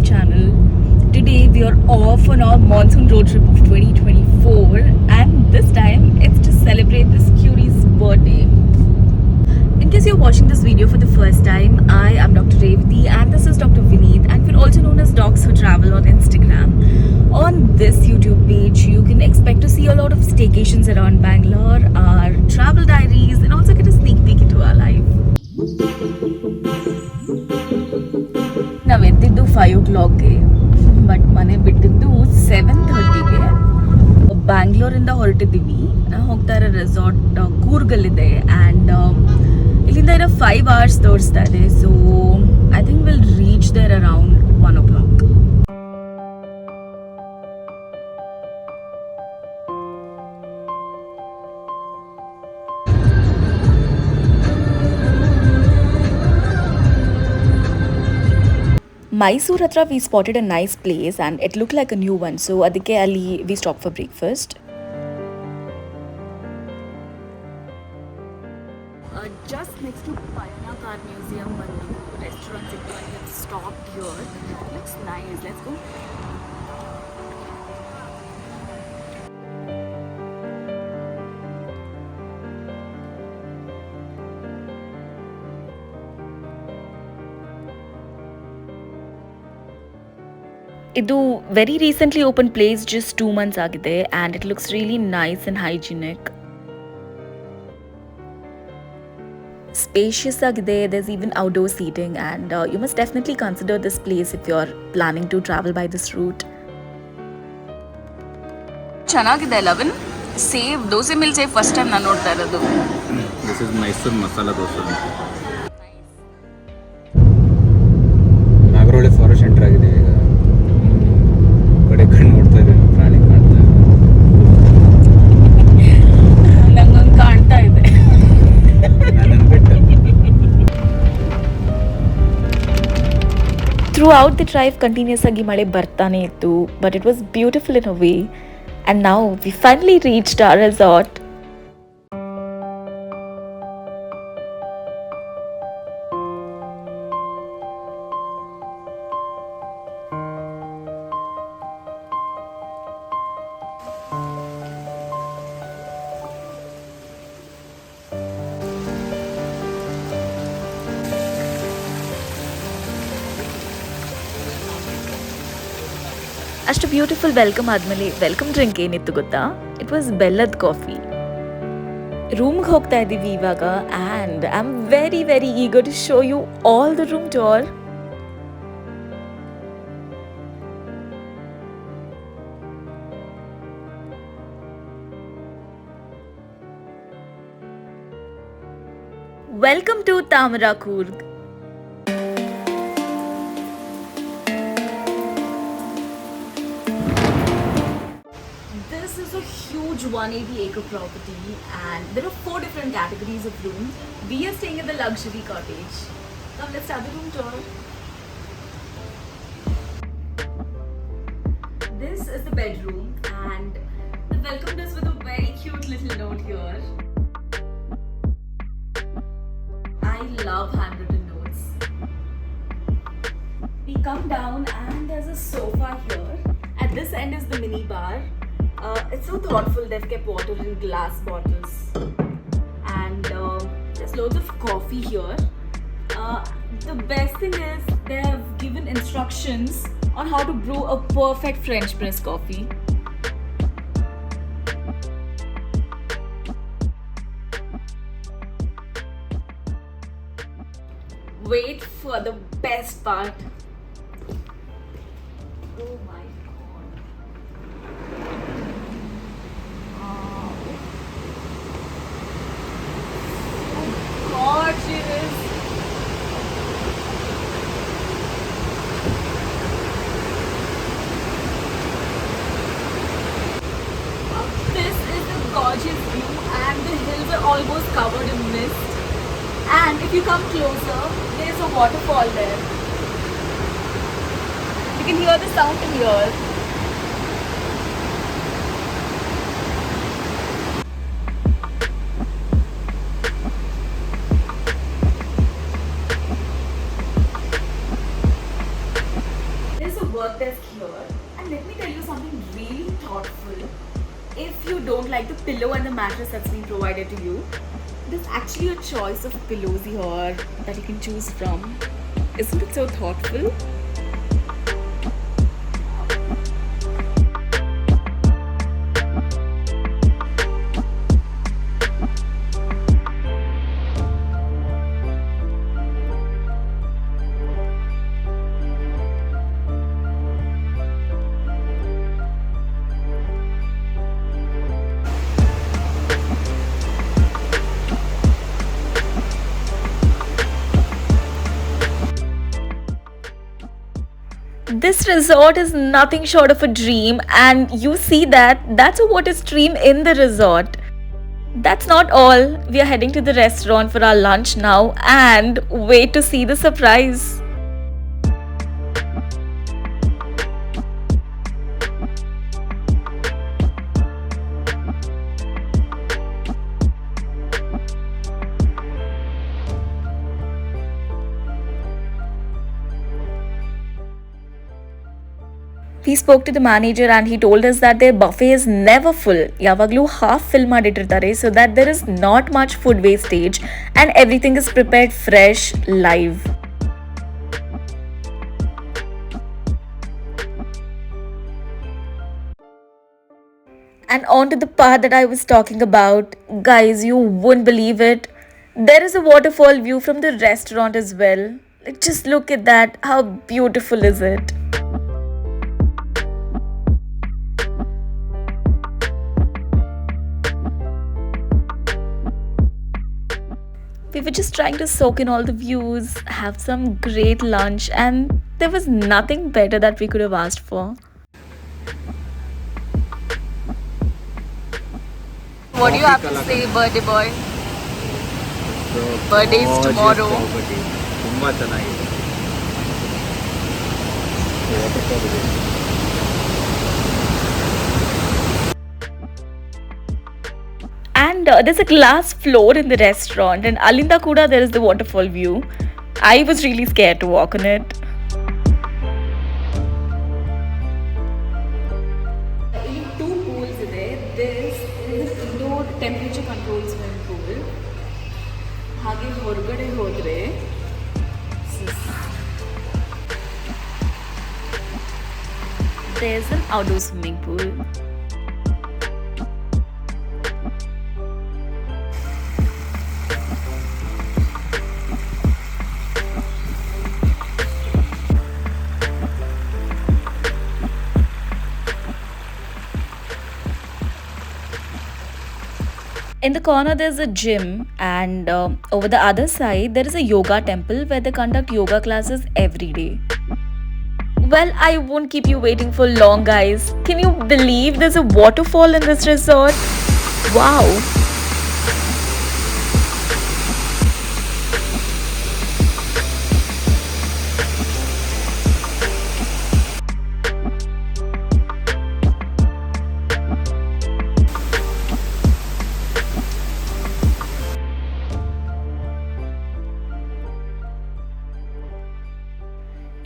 channel. Today we are off on our monsoon road trip of 2024 and this time it's to celebrate this cutie's birthday. In case you're watching this video for the first time, I am Dr. Revati and this is Dr. Vineet, and we're also known as Dogs Who Travel on Instagram. On this YouTube page, you can expect to see a lot of staycations around Bangalore, our travel diaries, and also get a sneak peek into our life. ನಾವೆದ್ದಿದ್ದು 5 o'clockಗೆ, but ಮನೆ ಬಿಟ್ಟಿದ್ದು 7:30ಗೆ. ಬ್ಯಾಂಗ್ಳೂರಿಂದ ಹೊರಟಿದ್ದೀವಿ. ನಾವು ಹೋಗ್ತಾ ಇರೋ resort ಕೂರ್ಗಲ್ಲಿದೆ and ಇಲ್ಲಿಂದ ಇರೋ 5 hours ತೋರಿಸ್ತಾ ಇದೆ. So I think will reach there around 1 o'clock. Mysore hatra we spotted a nice place and it looked like a new one, so adike ali we stopped for breakfast. Just next to Payana Car Museum restaurant we have stopped here. It looks nice. Let's go. ಇದು very recently open place, just 2 months ಆಗಿದೆ and it looks really nice and hygienic. Spacious ಆಗಿದೆ. There's even outdoor seating and you must definitely consider this place if you are planning to travel by this route. ಚೆನ್ನಾಗಿದೆ. ಲವನ್ ಸೇವ್ ದೋಸೆ ಮಿಲ್ ಸೇವ್ first time ನಾನು ನೋಡ್ತಾ ಇರೋದು. This is Mysore masala dosa. Nagarhole forest enter ಆಗಿದೆ. ಈಗ ಕಡೆ ಕಣ್ಣು ನೋಡ್ತಾ ಇದೆ, ಪ್ರಾಣಿ ಕಾಣ್ತಾ ಇದೆ. ನಂಗೊಂದು ಕಾಣ್ತಾ ಇದೆ. ನನ್ನನ್ನು ಬಿಟ್ಟು. Throughout the drive continuous ಆಗಿ ಮಳೆ ಬರ್ತಾನೆ ಇತ್ತು, but it was beautiful in a way. And now we finally reached our resort. ಅಷ್ಟು ಬ್ಯೂಟಿಫುಲ್ ವೆಲ್ಕಮ್ ಆದಮೇಲೆ ವೆಲ್ಕಮ್ ಡ್ರಿಂಕ್ ಏನಿತ್ತು ಗೊತ್ತಾ? ಇಟ್ ವಾಸ್ ಬೆಲ್ಲದ ಕಾಫಿ. ರೂಮ್ಗೆ ಹೋಗ್ತಾ ಇದ್ದೀವಿ ಇವಾಗ and I am very very eager to show you all the room tour. Welcome to Tamara Coorg. This is a huge 180-acre property and there are 4 different categories of rooms. We are staying at the luxury cottage. Now let's start the room tour. This is the bedroom and they welcomed us with a very cute little note here. I love handwritten notes. We come down and there's a sofa here. At this end is the mini bar. It's so thoughtful. They've kept water in glass bottles and there's loads of coffee here. The best thing is they have given instructions on how to brew a perfect French press coffee. Wait for the best part. Oh my god. Gorgeous. This is the gorgeous view and the hills are almost covered in mist. And if you come closer, there's a waterfall there. You can hear the sound in here. something really thoughtful. If you don't like the pillow and the mattress that's been provided to you, there's actually a choice of pillows here that you can choose from. Isn't it so thoughtful? This resort is nothing short of a dream, and you see that's a water stream in the resort. That's not all. We are heading to the restaurant for our lunch now and wait to see the surprise. We spoke to the manager and he told us that their buffet is never full. ಯಾವಾಗಲೂ half fill ಮಾಡಿಟ್ಟಿರ್ತಾರೆ so that there is not much food wastage and everything is prepared fresh, live. And on to the part that I was talking about. Guys, you wouldn't believe it. There is a waterfall view from the restaurant as well. Like, just look at that. How beautiful is it? We were just trying to soak in all the views, have some great lunch, and there was nothing better that we could have asked for. What do you have to say, birthday boy? Birthday is tomorrow. ತುಂಬಾ ಚೆನ್ನಾಗಿದೆ. Waterfall ಇದೆ. And there's a glass floor in the restaurant, and Alinda Kuda, there is the waterfall view. I was really scared to walk on it. Two pools there. This is indoor temperature control swimming pool. ಹಾಗೆ ಹೊರಗಡೆ ಹೋದ್ರೆ there's an outdoor swimming pool. In the corner, there's a gym, and over the other side, there is a yoga temple where they conduct yoga classes every day. Well, I won't keep you waiting for long, guys. Can you believe there's a waterfall in this resort? Wow!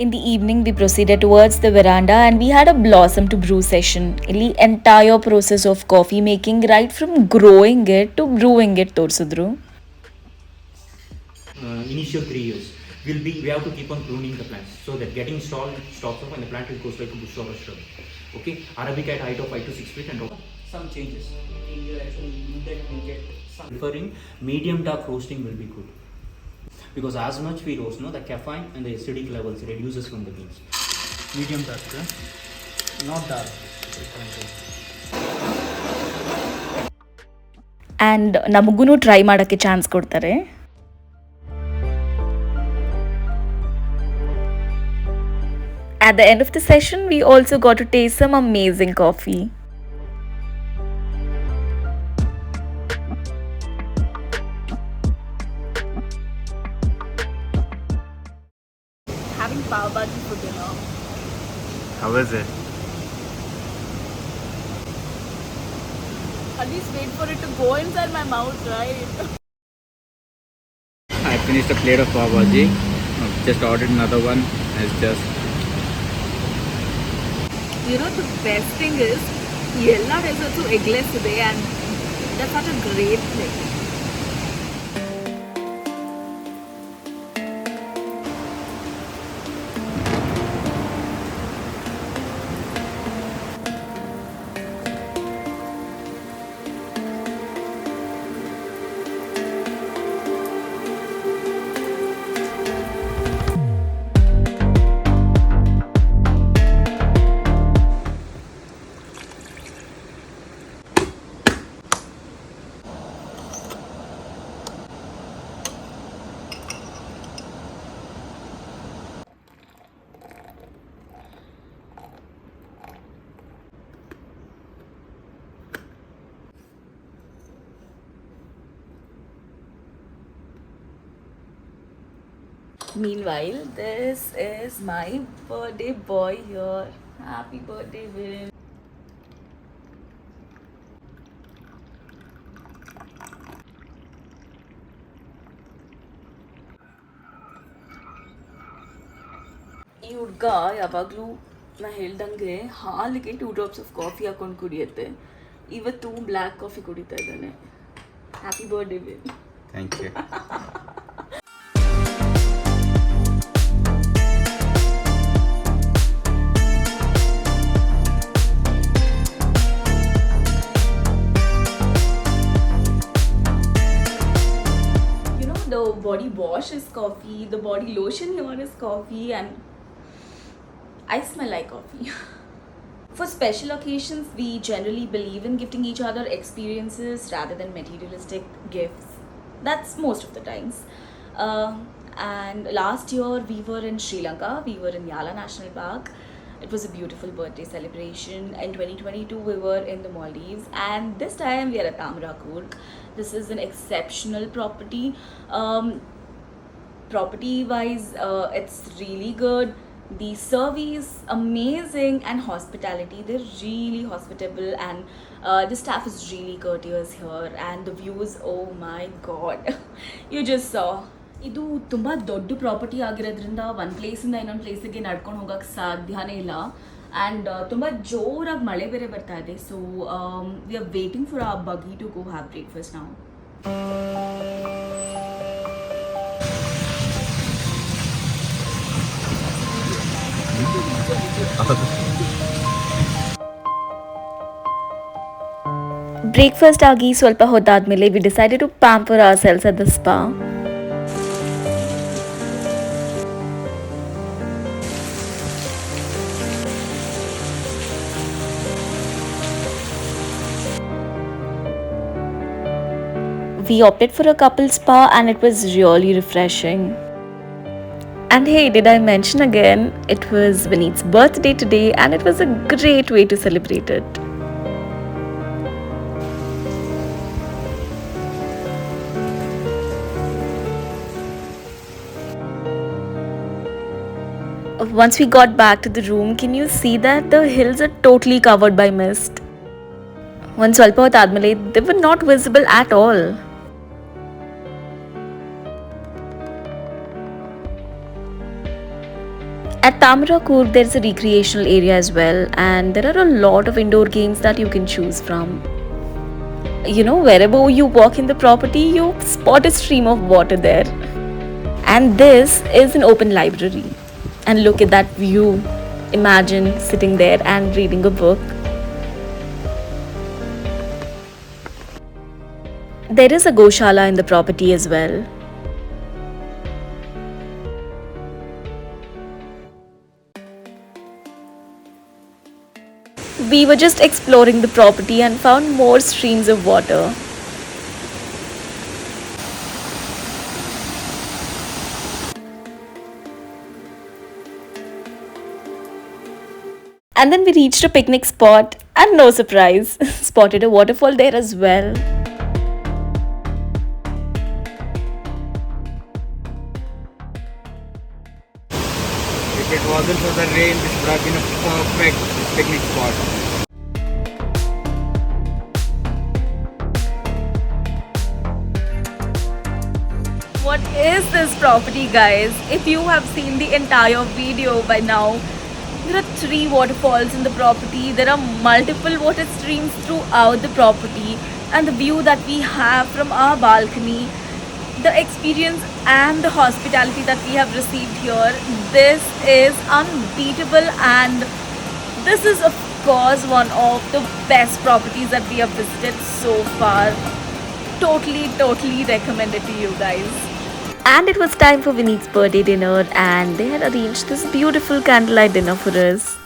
In the evening, we proceeded towards the veranda and we had a blossom to brew session. The entire process of coffee making, right from growing it to brewing it, Torsudru. Initial 3 years, we have to keep on pruning the plants so that getting stalled stops off and the plant will goes like a bush or a shrub. Okay, Arabica at height of 5 to 6 feet and some changes. You actually need that to get some. Preferring medium dark roasting will be good. Because as much we roast, the caffeine and the acidic levels reduces from the beans. Medium dark, not dark. And ನಮಗೂ try ಮಾಡೋಕ್ಕೆ chance ಕೊಡ್ತಾರೆ. At the end of the session, we also got to taste some amazing coffee. Having pav bhaji for dinner. How is it? At least wait for it to go inside my mouth, right? I finished a plate of pav bhaji. I've just ordered another one. It's just You know, the best thing is, ಎಲ್ಲ resorts eggless ಇದೆ and that's such a great thing. Meanwhile, this is my birthday boy here. Happy birthday, Vin. ಈ ಹುಡ್ಗ ಯಾವಾಗಲೂ ನಾ ಹೇಳ್ದಂಗೆ ಹಾಲಿಗೆ 2 drops of coffee ಹಾಕೊಂಡು ಕುಡಿಯುತ್ತೆ. ಇವತ್ತು ಬ್ಲ್ಯಾಕ್ ಕಾಫಿ ಕುಡಿತಾ ಇದ್ದಾನೆ. Happy birthday Vin. Thank you. The body wash is coffee, the body lotion here is coffee, and I smell like coffee. For special occasions, we generally believe in gifting each other experiences rather than materialistic gifts. That's most of the times. And last year we were in Sri Lanka, we were in Yala National Park. It was a beautiful birthday celebration. In 2022 we were in the Maldives, and this time we are at Tamra Kurg. This is an exceptional property. Property wise, it's really good. The service amazing, and hospitality, they're really hospitable, and the staff is really courteous here, and the views, oh my god. You just saw. ಇದು ತುಂಬ ದೊಡ್ಡ property ಆಗಿರೋದ್ರಿಂದ ಒಂದು ಪ್ಲೇಸಿಂದ ಇನ್ನೊಂದು ಪ್ಲೇಸಿಗೆ ನಡ್ಕೊಂಡು ಹೋಗೋಕ್ಕೆ ಸಾಧ್ಯನೇ ಇಲ್ಲ. ಆ್ಯಂಡ್ ತುಂಬ ಜೋರಾಗಿ ಮಳೆ ಬೇರೆ ಬರ್ತಾ ಇದೆ. So we are waiting for a buggy to go have breakfast ನಾವು. ಬ್ರೇಕ್ಫಾಸ್ಟ್ ಆಗಿ ಸ್ವಲ್ಪ ಹೊತ್ತಾದ್ಮೇಲೆ we decided to pamper ourselves at the spa. We opted for a couple spa and it was really refreshing. And hey, did I mention again, it was Vineet's birthday today and it was a great way to celebrate it. Once we got back to the room, can you see that the hills are totally covered by mist? Once ಸ್ವಲ್ಪ ಹೊತ್ತಾದ್ಮೇಲೆ they were not visible at all. At Tamra Kurg, there's a recreational area as well, and there are a lot of indoor games that you can choose from. You know, wherever you walk in the property, you spot a stream of water there. And this is an open library. And look at that view. Imagine sitting there and reading a book. There is a Goshala in the property as well. We were just exploring the property and found more streams of water. And then we reached a picnic spot and no surprise, spotted a waterfall there as well. If it wasn't for the rain, this would have been a perfect picnic spot. What is this property, guys? If you have seen the entire video by now, There are 3 waterfalls in the property. There are multiple water streams throughout the property, and the view that we have from our balcony, the experience and the hospitality that we have received here, this is unbeatable, and this is of course one of the best properties that we have visited so far. Totally recommend it to you guys. And it was time for Vineet's birthday dinner, and they had arranged this beautiful candlelight dinner for us.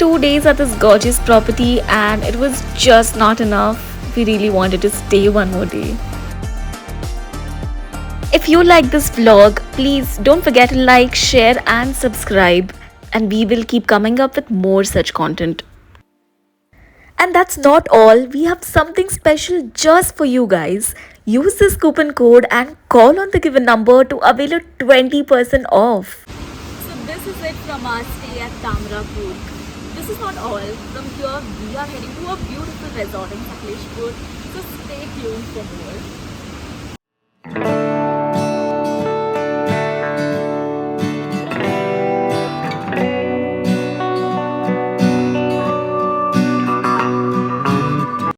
2 days at this gorgeous property, and it was just not enough. We really wanted to stay one more day. If you like this vlog, please don't forget to like, share and subscribe, and we will keep coming up with more such content. And that's not all, we have something special just for you guys. Use this coupon code and call on the given number to avail a 20% off. So this is it from our stay at Tamrapur. This is not all. From here we are heading to a beautiful resort in Sakleshpur. So stay tuned for more.